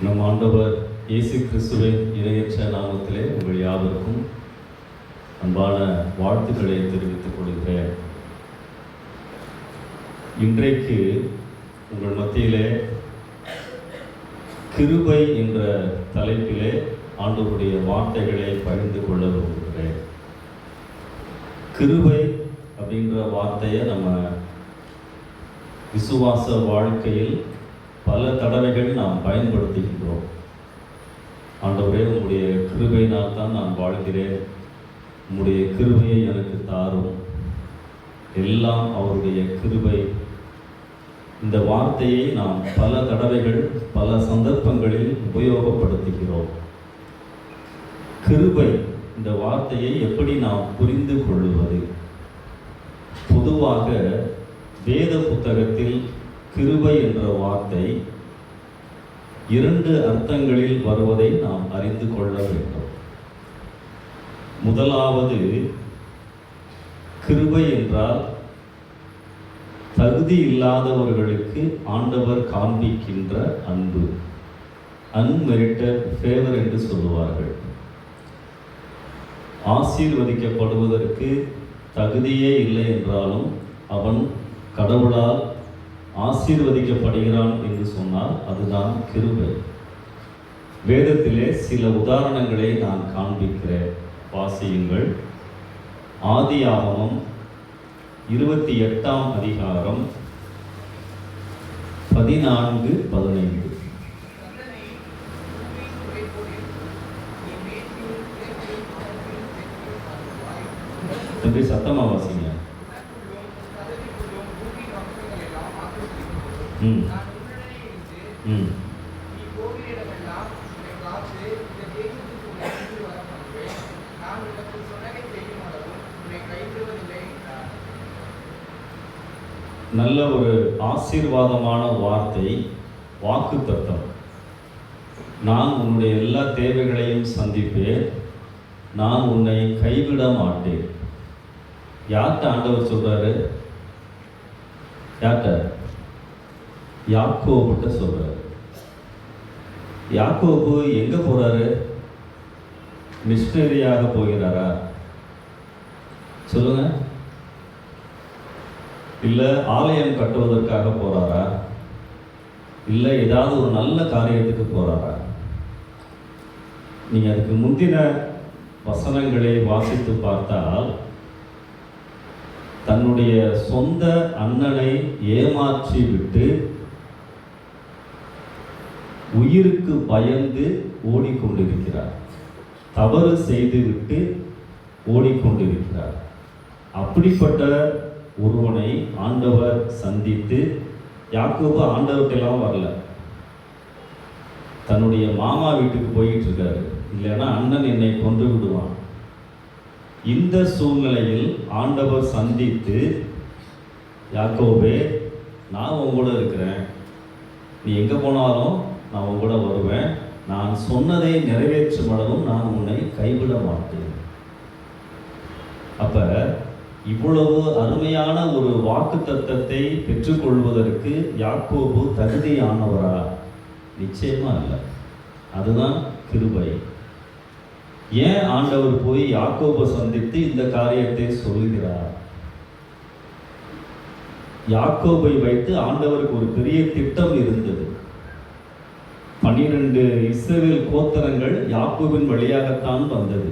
நம் ஆண்டவர் இயேசு கிறிஸ்துவின் இணையற்ற நாமத்திலே உங்கள் யாவருக்கும் அன்பான வாழ்த்துக்களை தெரிவித்துக் கொள்கிறேன். இன்றைக்கு உங்கள் மத்தியிலே கிருபை என்ற தலைப்பிலே ஆண்டவருடைய வார்த்தைகளை பகிர்ந்து கொள்ள விரும்புகிறேன். கிருபை அப்படின்ற வார்த்தையை நம்ம விசுவாச வாழ்க்கையில் பல தடவைகள் நாம் பயன்படுத்துகின்றோம். ஆண்டவரே, உம்முடைய கிருபையினால் தான் நான் வாழ்கிறேன், உம்முடைய கிருபையை எனக்கு தாரும், எல்லாம் அவருடைய கிருபை. இந்த வார்த்தையை நாம் பல தடவைகள் பல சந்தர்ப்பங்களில் உபயோகப்படுத்துகிறோம். கிருபை இந்த வார்த்தையை எப்படி நாம் புரிந்து கொள்வது? பொதுவாக வேத புத்தகத்தில் கிருபை என்ற வார்த்தை இரண்டு அர்த்தங்களில் வருவதை நாம் அறிந்து கொள்ள வேண்டும். முதலாவது, கிருபை என்றால் தகுதி இல்லாதவர்களுக்கு ஆண்டவர் காண்பிக்கின்ற அன்பு, அன்மெரிட்டட் ஃபேவர் என்று சொல்லுவார்கள். ஆசீர்வதிக்கப்படுவதற்கு தகுதியே இல்லை என்றாலும் அவன் கடவுளால் ஆசீர்வதிக்கப்படுகிறான் என்று சொன்னால் அதுதான் கிருபை. வேதத்திலே சில உதாரணங்களை நான் காண்பிக்கிறேன், வாசியுங்கள். ஆதியாகமம் 28ஆம் அதிகாரம் 14-15. தம்பி சத்தமா வாசிங்க. நல்ல ஒரு ஆசீர்வாதமான வார்த்தை, வாக்குத்தத்தம். நான் உன்னுடைய எல்லா தேவைகளையும் சந்திப்பேன், நான் உன்னை கைவிட மாட்டேன். யார்கிட்ட ஆண்டவர் சொல்றாரு? யார்கிட்ட? யாக்கோபுட்ட சொல்றாரு. யாக்கோபு எங்க போறாரு? மிஷனரியாக போகிறாரா? சொல்லுங்க. இல்ல ஆலயம் கட்டுவதற்காக போறாரா? இல்ல ஏதாவது ஒரு நல்ல காரியத்துக்கு போறாரா? நீங்க அதுக்கு முந்தின வசனங்களை வாசித்து பார்த்தால், தன்னுடைய சொந்த அண்ணனை ஏமாற்றி விட்டு உயிருக்கு பயந்து ஓடிக்கொண்டிருக்கிறார். தவறு செய்துவிட்டு ஓடிக்கொண்டிருக்கிறார். அப்படிப்பட்ட ஒருவனை ஆண்டவர் சந்தித்து, யாக்கோபு ஆண்டவர்கிட்டலாம் வரல, தன்னுடைய மாமா வீட்டுக்கு போயிட்டு இருக்காரு. இல்லைன்னா அண்ணன் என்னை கொன்று விடுவான். இந்த சூழ்நிலையில் ஆண்டவர் சந்தித்து, யாக்கோபே, நான் உங்களோட இருக்கிறேன், நீ எங்கே போனாலும் நான் உங்களோட வருவேன், நான் சொன்னதை நிறைவேற்றும் அளவும் நான் உன்னை கைவிட மாட்டேன். அப்ப இவ்வளவு அருமையான ஒரு வாக்குத்தத்தத்தை பெற்றுக்கொள்வதற்கு யாக்கோபு தகுதியானவரா? நிச்சயமா இல்லை. அதுதான் கிருபை. ஏன் ஆண்டவர் போய் யாக்கோபை சந்தித்து இந்த காரியத்தை சொல்கிறார்? யாக்கோபை வைத்து ஆண்டவருக்கு ஒரு பெரிய திட்டம் இருந்தது. 12 இஸ்ரவேல் கோத்திரங்கள் யாக்கோபின் வழியாகத்தான் வந்தது.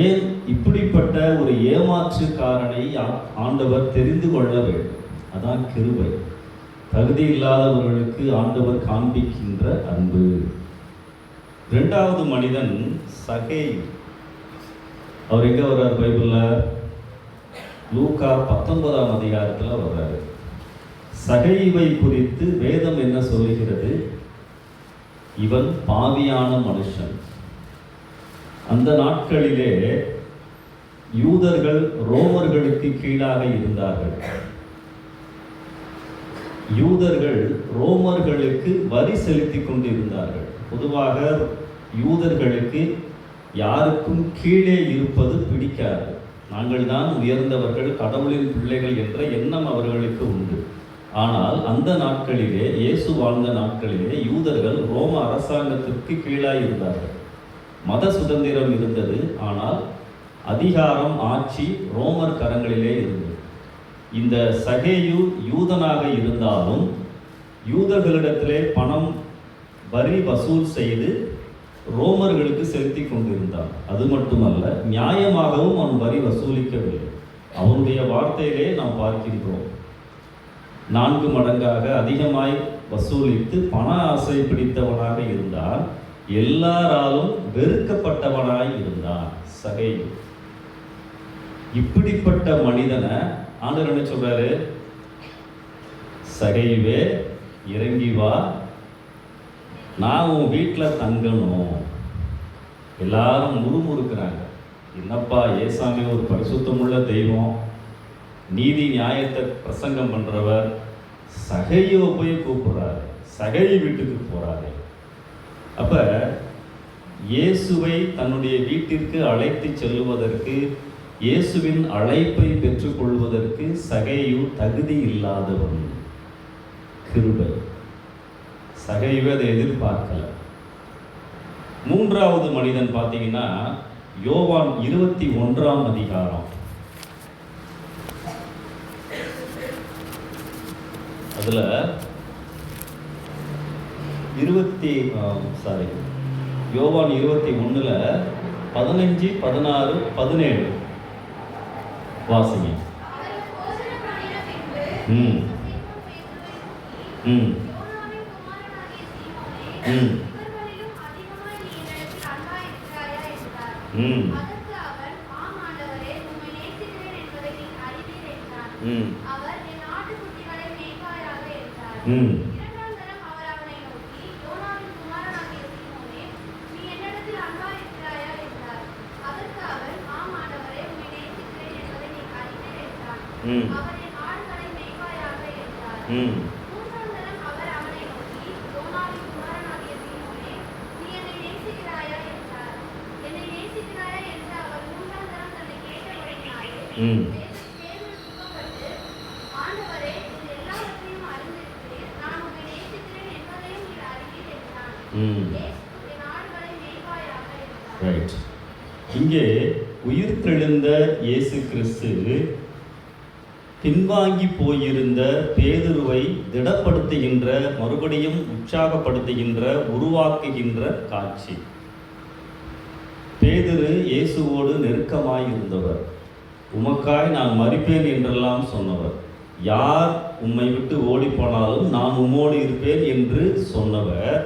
ஏன் இப்படிப்பட்ட ஒரு ஏமாற்றுக்காரனை ஆண்டவர் தெரிந்து கொள்ள வேண்டும்? அதான் கிருபை. தகுதி இல்லாதவர்களுக்கு ஆண்டவர் காண்பிக்கின்ற அன்பு. இரண்டாவது மனிதன் சகேயு. அவர் எங்க வர்றார் பைபிள்ல? லூக்கா 19ஆம் அதிகாரத்தில் வர்றாரு. சகேயுவை குறித்து வேதம் என்ன சொல்லுகிறது? இவன் பாவியான மனுஷன். அந்த நாட்களிலே யூதர்கள் ரோமர்களுக்கு கீழாக இருந்தார்கள். யூதர்கள் ரோமர்களுக்கு வரி செலுத்திக் கொண்டு இருந்தார்கள். பொதுவாக யூதர்களுக்கு யாருக்கும் கீழே இருப்பது பிடிக்காது. நாங்கள் தான் உயர்ந்தவர்கள், கடவுளின் பிள்ளைகள் என்ற எண்ணம் அவர்களுக்கு உண்டு. ஆனால் அந்த நாட்களிலே, இயேசு வாழ்ந்த நாட்களிலே யூதர்கள் ரோம அரசாங்கத்திற்கு கீழாய் இருந்தார்கள். மத சுதந்திரம் இருந்தது, ஆனால் அதிகாரம், ஆட்சி ரோமர் கரங்களிலே இருந்தது. இந்த சகேயு யூதனாக இருந்தாலும் யூதர்களிடத்திலே பணம் வரி வசூல் செய்து ரோமர்களுக்கு செலுத்தி கொண்டிருந்தான். அது மட்டுமல்ல, நியாயமாகவும் அவன் வரி வசூலிக்கவில்லை. அவனுடைய வார்த்தையிலே நாம் பார்க்கின்றோம், 4 மடங்காக அதிகமாய் வசூலித்து பண ஆசை பிடித்தவனாக இருந்தான். எல்லாராலும் வெறுக்கப்பட்டவனாய் இருந்தான் சகேயு. இப்படிப்பட்ட மனிதனை ஆண்டவர் என்ன சொல்றாரு? சகேயுவே, இறங்கி வா, நான் உன் வீட்டில் தங்கணும். எல்லாரும் முறுமுறுக்கிறாங்க. என்னப்பா ஏசாமி ஒரு பரிசுத்தமுள்ள தெய்வம், நீதி நியாயத்தை பிரசங்கம் பண்ணுறவர், சகேயுவை போய் கூப்பிடுறாரு, சகேயு வீட்டுக்கு போகிறாரு. அப்போ இயேசுவை தன்னுடைய வீட்டிற்கு அழைத்து செல்வதற்கு, இயேசுவின் அழைப்பை பெற்றுக்கொள்வதற்கு சகேயு தகுதி இல்லாதவன். கிருபை. சகேயுவை அதை எதிர்பார்க்கல. 3வது மனிதன் பார்த்தீங்கன்னா யோவான் 21ஆம் அதிகாரம். அதுல யோவான் 21ல் 15, 16, 17 வாசிங்க. இங்கே உயிர்த்தெழுந்த இயேசு கிறிஸ்து பின்வாங்கி போயிருந்த பேதுருவை திடப்படுத்துகின்ற, மறுபடியும் உற்சாகப்படுத்துகின்ற, உருவாக்குகின்ற காட்சி. பேதுரு இயேசுவோடு நெருக்கமாய் இருந்தவர், உமக்காய் நான் மரிப்பேன் என்றெல்லாம் சொன்னவர், யார் உம்மை விட்டு ஓடி போனாலும் நான் உம்மோடு இருப்பேன் என்று சொன்னவர்,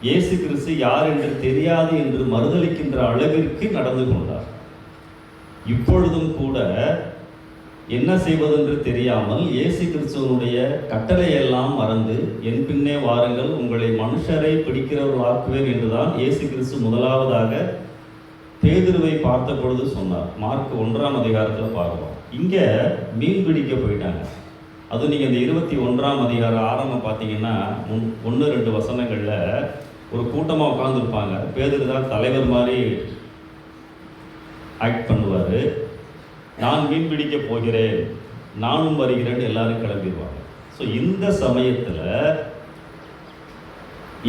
இயேசு கிறிஸ்து யார் என்று தெரியாது என்று மறுதலிக்கின்ற அளவிற்கு நடந்து கொண்டார். இப்பொழுதும் கூட என்ன செய்வதென்று தெரியாமல் இயேசு கிறிஸ்துவனுடைய கட்டளையெல்லாம் மறந்து, என் பின்னே வாருங்கள், உங்களை மனுஷரை பிடிக்கிறவர்களாக்குவேன் என்றுதான் இயேசு கிறிஸ்து முதலாவதாக பேதுருவை பார்த்த பொழுது சொன்னார். மார்க் 1ஆம் அதிகாரத்தில் பார்க்கிறோம். இங்கே மீன் பிடிக்க போயிட்டாங்க. அது நீங்கள் இந்த 21ஆம் அதிகாரம் ஆரம்பம் பார்த்தீங்கன்னா 1-2 வசனங்களில் ஒரு கூட்டமாக உட்காந்துருப்பாங்க. பேதுரு தான் தலைவர் மாதிரி ஆக்ட் பண்ணுவார். நான் மீன் பிடிக்க போகிறேன், நானும் வருகிறேன், எல்லாரும் கிளம்பிடுவாங்க. ஸோ இந்த சமயத்தில்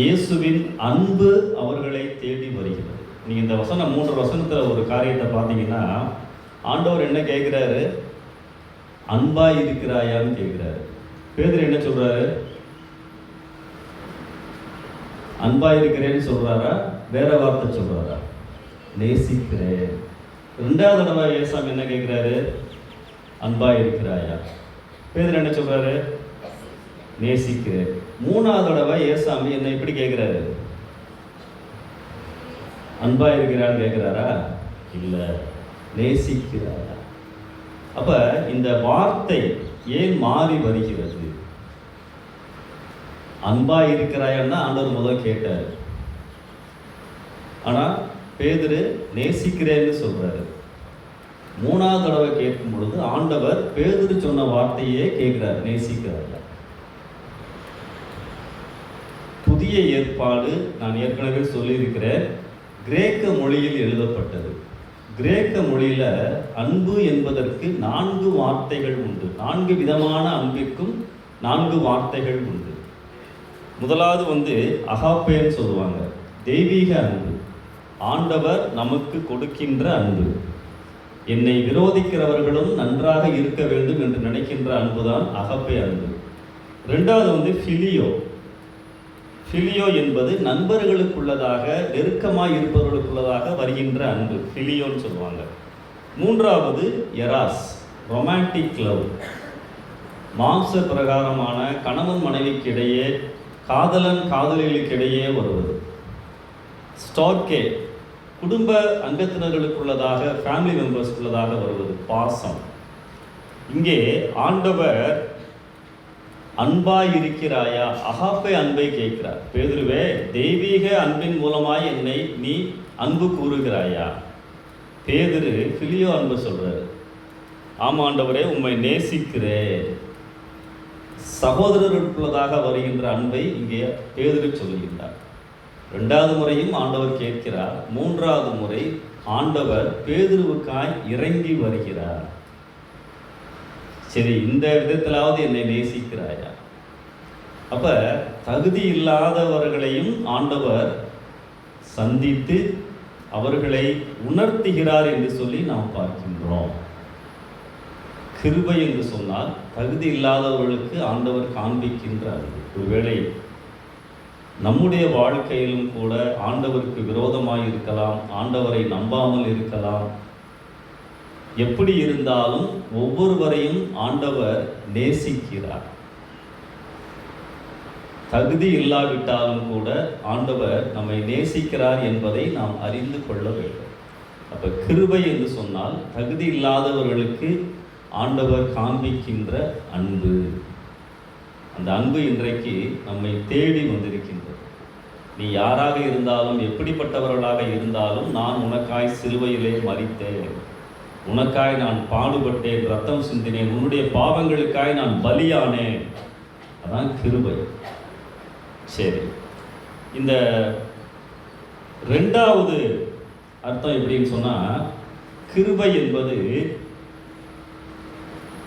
இயேசுவின் அன்பு அவர்களை தேடி வருகிறது. நீங்கள் இந்த 3 வசனத்தில் ஒரு காரியத்தை பார்த்தீங்கன்னா, ஆண்டவர் என்ன கேட்குறாரு? அன்பாய் இருக்கிறாயான்னு கேட்குறாரு. பேதுரு என்ன சொல்கிறாரு? அன்பாய் இருக்கிறேன்னு சொல்கிறாரா, வேற வார்த்தை சொல்கிறாரா? நேசிக்கிறேன். 2வது தடவை ஏசாமி என்ன கேட்குறாரு? அன்பாய் இருக்கிறாயா. பேதுரு என்ன சொல்கிறாரு? நேசிக்கிறேன். 3வது தடவை ஏசாமி என்ன இப்படி கேட்குறாரு? அன்பாய் இருக்கிறான்னு கேட்குறாரா? இல்லை, நேசிக்கிறாரா. அப்போ இந்த வார்த்தை ஏன் மாறி வருகிறது? அன்பாய் இருக்கிறாயான்னு ஆண்டவர் முதல் கேட்டார். ஆனால் பேதுரு நேசிக்கிறேன்னு சொல்றாரு. 3வது தடவை கேட்கும் பொழுது ஆண்டவர் பேதுரு சொன்ன வார்த்தையே கேட்கிறார், நேசிக்கிறார். புதிய ஏற்பாடு நான் ஏற்கனவே சொல்லியிருக்கிறேன், கிரேக்க மொழியில் எழுதப்பட்டது. கிரேக்க மொழியில அன்பு என்பதற்கு 4 வார்த்தைகள் உண்டு. 4 விதமான அன்பிற்கும் 4 வார்த்தைகள் உண்டு. முதலாவது அகாப்பேன்னு சொல்லுவாங்க, தெய்வீக அன்பு. ஆண்டவர் நமக்கு கொடுக்கின்ற அன்பு. என்னை விரோதிக்கிறவர்களும் நன்றாக இருக்க வேண்டும் என்று நினைக்கின்ற அன்புதான் அகப்பே அன்பு. 2வது ஃபிலியோ. ஃபிலியோ என்பது நண்பர்களுக்குள்ளதாக, நெருக்கமாக இருப்பவர்களுக்குள்ளதாக வருகின்ற அன்பு, ஃபிலியோன்னு சொல்லுவாங்க. 3வது எராஸ், ரொமான்டிக் லவ். மாம்ச பிரகாரமான கணவன் மனைவிக்கு இடையே, காதலன் காதலிகளுக்கிடையே வருவது. ஸ்டார்கே, குடும்ப அங்கத்தினர்களுக்குள்ளதாக, ஃபேமிலி மெம்பர்ஸ்க்குள்ளதாக வருவது, பாசம். இங்கே ஆண்டவர் அன்பாய் இருக்கிறாயா, அகாப்பே அன்பை கேட்கிறார். பேதுருவே, தெய்வீக அன்பின் மூலமாய் என்னை நீ அன்பு கூறுகிறாயா? பேதுரு ஃபிலியோ அன்பு சொல்றாரு. ஆமா ஆண்டவரே, உம்மை நேசிக்கிறேன். சகோதரர்களுக்குள்ளதாக வருகின்ற அன்பை இங்கே பேதுரு சொல்லுகின்றார். 2வது முறையும் ஆண்டவர் கேட்கிறார். 3வது முறை ஆண்டவர் பேதுருவுக்காய் இறங்கி வருகிறார். சரி, இந்த விதத்திலாவது என்னை நேசிக்கிறாயா? அப்ப தகுதி இல்லாதவர்களையும் ஆண்டவர் சந்தித்து அவர்களை உணர்த்துகிறார் என்று சொல்லி நாம் பார்க்கின்றோம். கிருபை என்று சொன்னால் தகுதி இல்லாதவர்களுக்கு ஆண்டவர் காண்பிக்கின்றார். ஒருவேளை நம்முடைய வாழ்க்கையிலும் கூட ஆண்டவருக்கு விரோதமாக இருக்கலாம், ஆண்டவரை நம்பாமல் இருக்கலாம். எப்படி இருந்தாலும் ஒவ்வொருவரையும் ஆண்டவர் நேசிக்கிறார். தகுதி இல்லாவிட்டாலும் கூட ஆண்டவர் நம்மை நேசிக்கிறார் என்பதை நாம் அறிந்து கொள்ள வேண்டும். அப்போ கிருபை என்று சொன்னால் தகுதி இல்லாதவர்களுக்கு ஆண்டவர் காண்பிக்கின்ற அன்பு. அந்த அன்பு இன்றைக்கு நம்மை தேடி வந்திருக்கின்றது. நீ யாராக இருந்தாலும், எப்படிப்பட்டவர்களாக இருந்தாலும், நான் உனக்காய் சிலுவையிலே மரித்தேன், உனக்காய் நான் பாடுபட்டேன், ரத்தம் சிந்தினேன், உன்னுடைய பாவங்களுக்காய் நான் பலியானேன். அதான் கிருபை. சரி, இந்த 2வது அர்த்தம் எப்படின்னு சொன்னால், கிருபை என்பது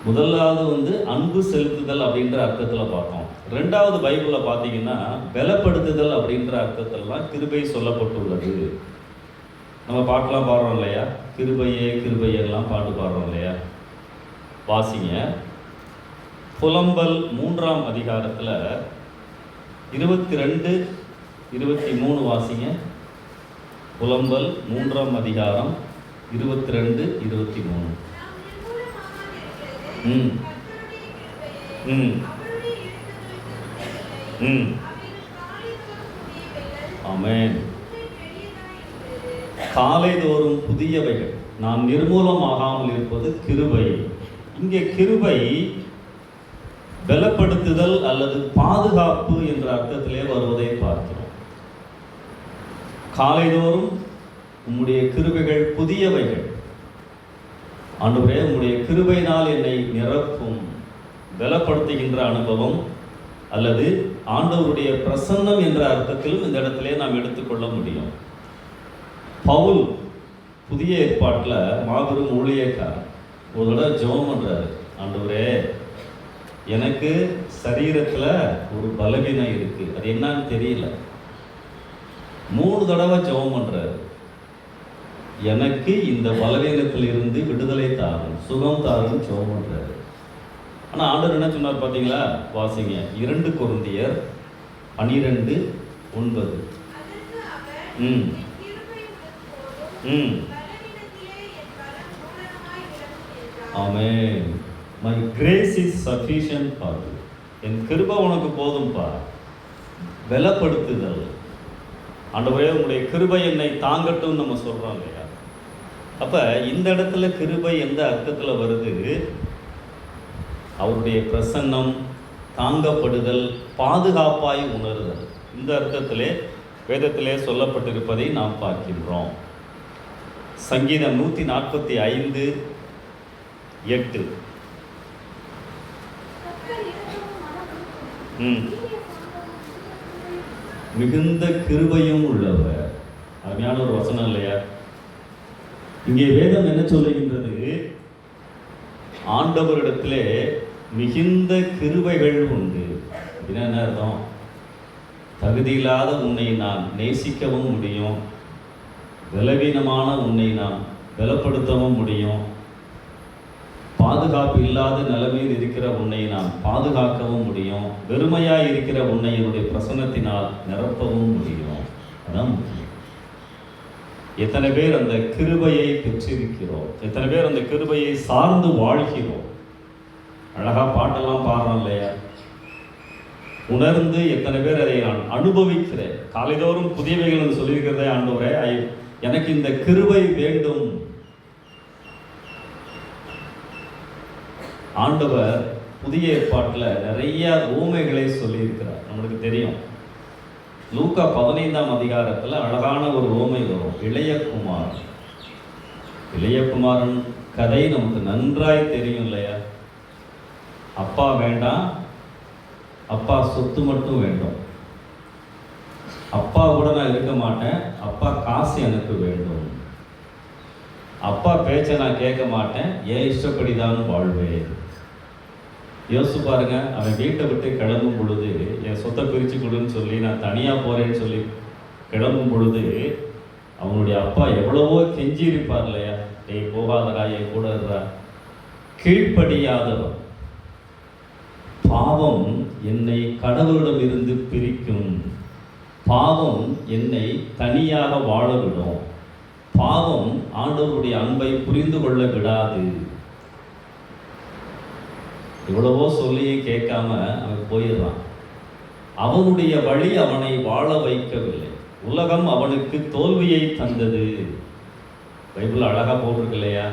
முதலாவது அன்பு செலுத்துதல் அப்படின்ற அர்த்தத்தில் பார்த்தோம். 2வது பைபிளில் பார்த்தீங்கன்னா பலப்படுத்துதல் அப்படின்ற அர்த்தத்திலாம் கிருபை சொல்லப்பட்டுள்ளது. நம்ம பாட்டெலாம் பாடுறோம் இல்லையா, கிருபையே கிருபையெல்லாம் பாட்டு பாடுறோம் இல்லையா? வாசிங்க, புலம்பல் 3ஆம் அதிகாரத்தில் 22, 23 வாசிங்க. புலம்பல் 3ஆம் அதிகாரம் 22, 23. ம் ம் ம் ஆமென். காலைதோறும் புதியவைகள், நாம் நிர்மூலமாகாமல் இருப்பது கிருபை. இங்கே கிருபை பலப்படுத்துதல் அல்லது பாதுகாப்பு என்ற அர்த்தத்திலே வருவதை பார்க்கிறோம். காலைதோறும் உம்முடைய கிருபைகள் புதியவைகள். ஆண்டவரே, உம்முடைய கிருபையினால் என்னை நிரப்பும். பலப்படுத்துகின்ற அனுபவம் அல்லது ஆண்டவருடைய பிரசன்னம் என்ற அர்த்தத்திலும் இந்த இடத்திலே நாம் எடுத்துக்கொள்ள முடியும். பவுல் புதிய ஏற்பாட்டில் மாபெரும் ஊழியக்காரர். ஒரு தடவை ஜெபம் பண்ணுறாரு, ஆண்டவரே, எனக்கு சரீரத்தில் ஒரு பலவீனம் இருக்குது, அது என்னன்னு தெரியல. 3 தடவை ஜெபம் பண்ணுறாரு, எனக்கு இந்த பலவீனத்தில் இருந்து விடுதலை தாரும், சுகம் தாரும் ஜெபம் பண்ணுறாரு. ஆனால் ஆண்டவர் என்ன சொன்னார் பார்த்தீங்களா? வாசிங்க, 2 கொரிந்தியர் 12:9. ம் ம் ஆமென். My grace is sufficient for you. என் கிருபை உனக்கு போதும்பா. பலப்படுத்துதல். ஆண்டவரே, உங்களுடைய கிருபை என்னை தாங்கட்டும் நம்ம சொல்கிறோம் இல்லையா? அப்போ இந்த இடத்துல கிருபை எந்த அர்த்தத்தில் வருது? அவருடைய பிரசன்னம், தாங்கப்படுதல், பாதுகாப்பாய் உணர்தல், இந்த அர்த்தத்திலே வேதத்திலே சொல்லப்பட்டிருப்பதை நாம் பார்க்கின்றோம். சங்கீதம் 145:8. மிகுந்த கிருபையும் உள்ளவர். அருமையான ஒரு வசனம் இல்லையா? இங்கே வேதம் என்ன சொல்லுகின்றது? ஆண்டவரிடத்திலே மிகுந்த கிருபைகள் உண்டு. அப்படின்னா என்ன அர்த்தம்? தகுதியில்லாத உன்னை நான் நேசிக்கவும் முடியும், பலவீனமான உன்னை நான் பலப்படுத்தவும் முடியும், பாதுகாப்பு இல்லாத நிலைமையில் இருக்கிற உன்னை நான் பாதுகாக்கவும் முடியும், வெறுமையாக இருக்கிற உன்னை என்னுடைய பிரசன்னத்தினால் நிரப்பவும் முடியும். அதான் முக்கியம். எத்தனை பேர் அந்த கிருபையை பெற்றிருக்கிறோம்? எத்தனை பேர் அந்த கிருபையை சார்ந்து வாழ்கிறோம்? அழகா பாட்டெல்லாம் பாடுறோம் இல்லையா? உணர்ந்து எத்தனை பேர் அதை நான் அனுபவிக்கிறேன். காலைதோறும் புதியவைகள் சொல்லியிருக்கிறதே, ஆண்டவரே எனக்கு இந்த கிருபை வேண்டும். ஆண்டவர் புதிய ஏற்பாட்டில் நிறைய ஊமைகளை சொல்லியிருக்கிறார். நம்மளுக்கு தெரியும், லூக்கா 15ஆம் அதிகாரத்தில் அழகான ஒரு ஊமை வரும். இளையகுமாரன் கதை நமக்கு நன்றாய் தெரியும் இல்லையா? அப்பா வேண்டாம், அப்பா சொத்து மட்டும் வேண்டும். அப்பா கூட நான் இருக்க மாட்டேன், அப்பா காசு எனக்கு வேண்டும். அப்பா பேச்சை நான் கேட்க மாட்டேன், ஏன் இஷ்டப்படி தான் வாழ்வேன். யோசிச்சு பாருங்க, அவன் வீட்டை விட்டு கிளம்பும் பொழுது, என் சொத்தை பிரித்து கொடுன்னு சொல்லி நான் தனியாக போகிறேன்னு சொல்லி கிளம்பும் பொழுது அவனுடைய அப்பா எவ்வளவோ கெஞ்சி இருப்பார் இல்லையா? டேய் போகாதடா, என் கூட இருறா. கீழ்ப்படியாதவன். பாவம் என்னை கடவுளிடமிருந்து பிரிக்கும், பாவம் என்னை தனியாக வாழ விடும், பாவம் ஆண்டவருடைய அன்பை புரிந்து கொள்ள விடாது. இவ்வளவோ சொல்லியும் கேட்காம அவன் போயிடுறான். அவனுடைய வழி அவனை வாழ வைக்கவில்லை. உலகம் அவனுக்கு தோல்வியை தந்தது. பைபிள் அழகாக போட்டிருக்கு இல்லையா?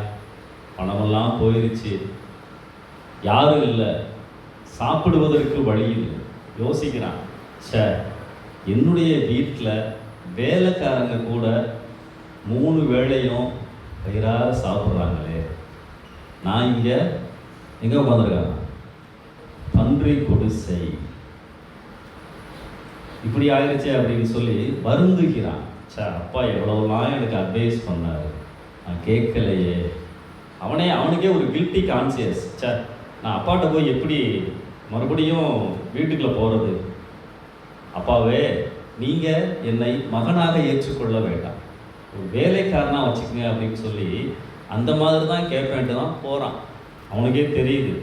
பணமெல்லாம் போயிருச்சு, யாரும் இல்லை, சாப்பிடுவதற்கு வழி இல்லை. யோசிக்கிறான், என்னுடைய வீட்டில் வேலைக்காரங்க கூட 3 வேளையும் வயிறார சாப்பிட்றாங்களே, நான் இங்கே எங்கே உட்காந்துருக்காங்க? பன்றி கொடுசை. இப்படி ஆயிடுச்சு அப்படின்னு சொல்லி வருந்துகிறான். அப்பா எவ்வளோலாம் எனக்கு அட்வைஸ் பண்ணார், நான் கேட்கலையே. அவனுக்கே ஒரு கில்ட்டி கான்சியஸ். நான் அப்பாட்ட போய் எப்படி மறுபடியும் வீட்டுக்குள்ளே போகிறது? அப்பாவே, நீங்கள் என்னை மகனாக ஏற்றுக்கொள்ள வேண்டாம், ஒரு வேலைக்காரனாக வச்சுக்கோங்க அப்படின்னு சொல்லி அந்த மாதிரி தான் கேட்பேன்ட்டு தான் போகிறான். அவனுக்கே தெரியுது,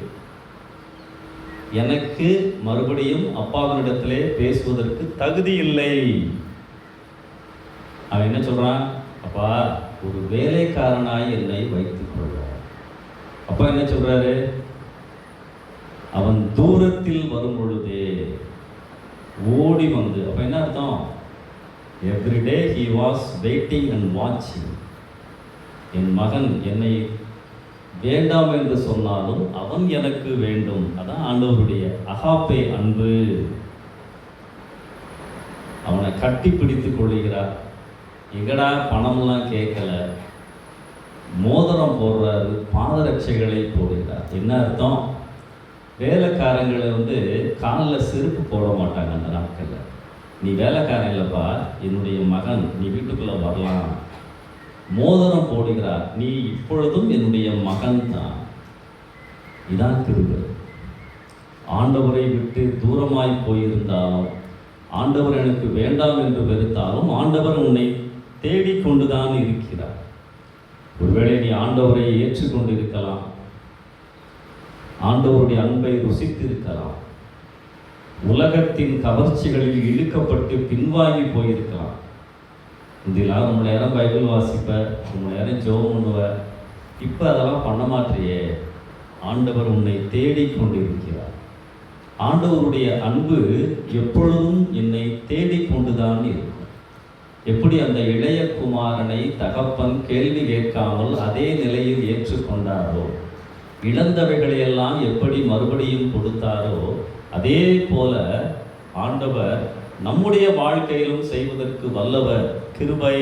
எனக்கு மறுபடியும் அப்பாவினிடத்திலே பேசுவதற்கு தகுதி இல்லை. அவன் என்ன சொல்கிறான்? அப்பா, ஒரு வேலைக்காரனாய் என்னை வைத்துக் கொள்வான். அப்பா என்ன சொல்கிறாரு? அவன் தூரத்தில் வரும் பொழுதே ஓடி வந்து, அப்போ என்ன அர்த்தம்? Everyday he was waiting and வாட்சிங். என் மகன் என்னை வேண்டாம் என்று சொன்னாலும் அவன் எனக்கு வேண்டும். அதான் ஆண்டவருடைய அகாப்பே அன்பு. அவனை கட்டி பிடித்து கொள்ளுகிறார். எங்கடா பணம்லாம் கேட்கல, மோதிரம் போடுறாரு, பாதரட்சைகளை போடுகிறார். என்ன அர்த்தம்? வேலைக்காரங்களை காலில் செருப்பு போட மாட்டாங்க அந்த நாட்களில். நீ வேலைக்காரன் இல்லைப்பா, என்னுடைய மகன், நீ வீட்டுக்குள்ளே வரலாம். மோதிரம் போடுகிறார், நீ இப்பொழுதும் என்னுடைய மகன் தான். இதான் கிருபை. ஆண்டவரை விட்டு தூரமாய் போயிருந்தாலும், ஆண்டவர் எனக்கு வேண்டாம் என்று வெறுத்தாலும், ஆண்டவர் உன்னை தேடிக்கொண்டுதான் இருக்கிறார். ஒருவேளை நீ ஆண்டவரை ஏற்றுக்கொண்டு இருக்கலாம், ஆண்டவருடைய அன்பை ருசித்து இருக்கலாம், உலகத்தின் கவர்ச்சிகளில் இழுக்கப்பட்டு பின்வாங்கி போயிருக்கலாம். இதெல்லாம் ரொம்ப நேரம் பைபிள் வாசிப்ப, ரொம்ப நேரம் ஜெபம் பண்ணுவ, இப்போ அதெல்லாம் பண்ண மாட்டியே. ஆண்டவர் உன்னை தேடிக்கொண்டிருக்கிறார். ஆண்டவருடைய அன்பு எப்பொழுதும் என்னை தேடிக்கொண்டுதான் இருக்கும். எப்படி அந்த இளைய குமாரனை தகப்பன் கேள்வி கேட்காமல் அதே நிலையில் ஏற்றுக்கொண்டாரோ, இழந்தவைகளையெல்லாம் எப்படி மறுபடியும் கொடுத்தாரோ, அதே போல ஆண்டவர் நம்முடைய வாழ்க்கையிலும் செய்வதற்கு வல்லவர். கிருபை.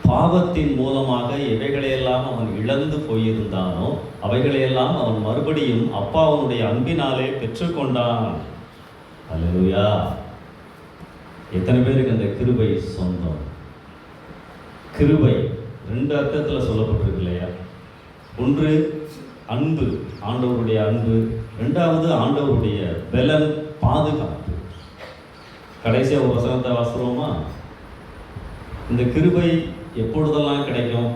பாவத்தின் மூலமாக எவைகளையெல்லாம் அவன் இழந்து போயிருந்தானோ அவைகளையெல்லாம் அவன் மறுபடியும் அப்பாவுடைய அன்பினாலே பெற்றுக்கொண்டான். அல்லேலூயா. எத்தனை பேருக்கு அந்த கிருபை சொந்தம்? கிருபை 2 அர்த்தத்தில் சொல்லப்பட்டிருக்கு இல்லையா? ஒன்று, அன்பு, ஆண்டவருடைய அன்பு. ரெண்டாவது ஆண்டவருடைய பலன், பாதுகாப்பு. கடைசியாக ஒரு வசனத்தை வாசிக்கிறோமா? இந்த கிருபை எப்பொழுதெல்லாம் கிடைக்கும்?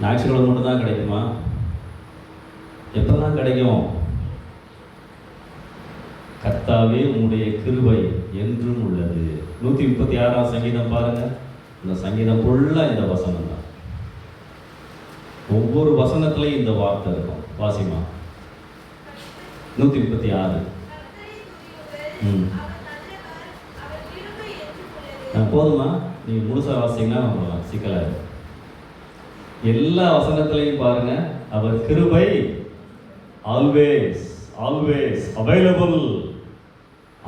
ஞாயிற்றுக்கிழமை மட்டும்தான் கிடைக்குமா? எப்பெல்லாம் கிடைக்கும்? கர்த்தாவே உம்முடைய கிருபை என்றும் உள்ளது. 136ஆம் சங்கீதம் பாருங்க. இந்த சங்கீதம் ஃபுல்லாக இந்த வசனம் தான். ஒவ்வொரு வசனத்திலையும் இந்த வார்த்தை இருக்கும். வாசிமா 136. போதுமா? நீங்கள் முழுசாக வாசிங்கன்னா சிக்கலாக இருக்கும். எல்லா வசனத்திலையும் பாருங்க, அவர் கிருபை ஆல்வேஸ் ஆல்வேஸ் அவைலபிள்.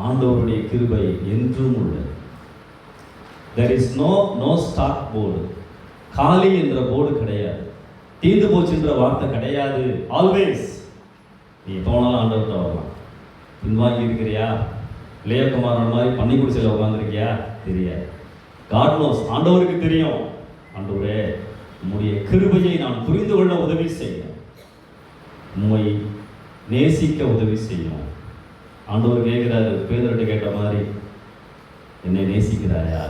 ஆண்டவருடைய கிருபை என்றும் உள்ளது. there is no stock board. காலி என்ற போர்டு கிடையாது. தீர்ந்து போச்சுன்ற வார்த்தை கிடையாது. ஆல்வேஸ். நீ போனாலும் ஆண்டவர்கிட்ட வரலாம். பின்வாங்கி இருக்கிறியா? இளையகுமாரன் மாதிரி பண்ணி குடிசையில் உட்காந்துருக்கியா? தெரியாது. God knows. ஆண்டவருக்கு தெரியும். ஆண்டவரே, உம்முடைய கிருபையை நான் புரிந்து கொள்ள உதவி செய்யும், உம்மை நேசிக்க உதவி செய்யும். ஆண்டவர் கேட்கிறாரு, பேதுருட்ட கேட்ட மாதிரி, என்னை நேசிக்கிறாயா?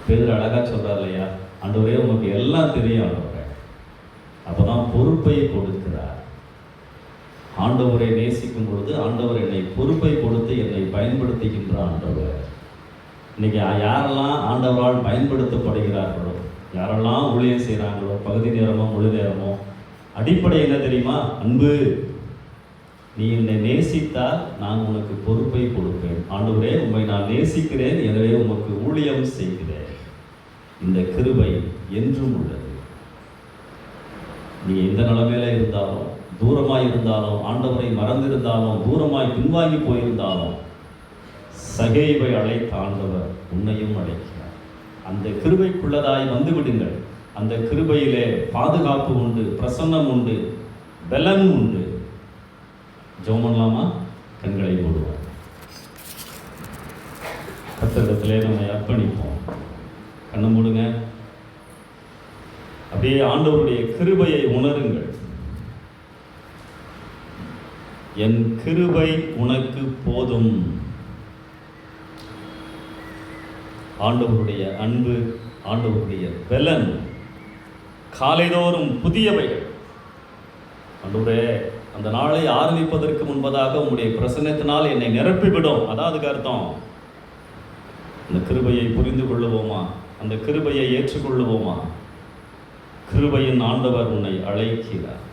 பேதுரு அழகா சொல்றார் இல்லையா, ஆண்டவரே உனக்கு எல்லாம் தெரியும் ஆண்டவரே. அப்பதான் பொறுப்பை கொடுக்கிறார். ஆண்டவரை நேசிக்கும் பொழுது ஆண்டவர் என்னை பொறுப்பை கொடுத்து என்னை பயன்படுத்துகின்ற ஆண்டவர். இன்னைக்கு யாரெல்லாம் ஆண்டவரால் பயன்படுத்தப்படுகிறார்களோ, யாரெல்லாம் ஊழியம் செய்கிறாங்களோ, பகுதி நேரமோ முழு நேரமோ, அடிப்படை என்ன தெரியுமா? அன்பு. நீ என்னை நேசித்தால் நான் உனக்கு பொறுப்பை கொடுப்பேன். ஆண்டவரே, உம்மை நான் நேசிக்கிறேன், எனவே உமக்கு ஊழியம் செய்கிறேன். இந்த கிருபை என்றும் உள்ளது. நீ எந்த நிலைமையில இருந்தாலும், தூரமாய் இருந்தாலும், ஆண்டவரை மறந்திருந்தாலும், தூரமாய் பின்வாங்கி போயிருந்தாலும், சகேவை அழைத்த ஆண்டவர் உன்னையும் அழைக்கிறார். அந்த கிருபைக்குள்ளதாய் வந்து விடுங்கள். அந்த கிருபையிலே பாதுகாப்பு உண்டு, பிரசன்னம் உண்டு, பலன் உண்டு. ஜெபம் பண்ணலாமா? கண்களை மூடுவோம். கர்த்தரிடத்திலே நம்ம அர்ப்பணிப்போம். கண்ணை மூடுங்க. அப்படியே ஆண்டவருடைய கிருபையை உணருங்கள். என் கிருபை உனக்கு போதும். ஆண்டவருடைய அன்பு, ஆண்டவருடைய பலன் காலைதோறும் புதியவைகள். ஆண்டவரே, அந்த நாளை ஆரம்பிப்பதற்கு முன்பதாக உம்முடைய பிரசன்னத்தினால் என்னை நிரப்பிவிடும். அதான் அதுக்கு அர்த்தம். அந்த கிருபையை புரிந்து கொள்ளுவோமா? அந்த கிருபையை ஏற்றுக்கொள்ளுவோமா? கிருபையின் ஆண்டவர் உன்னை அழைக்கிறார்.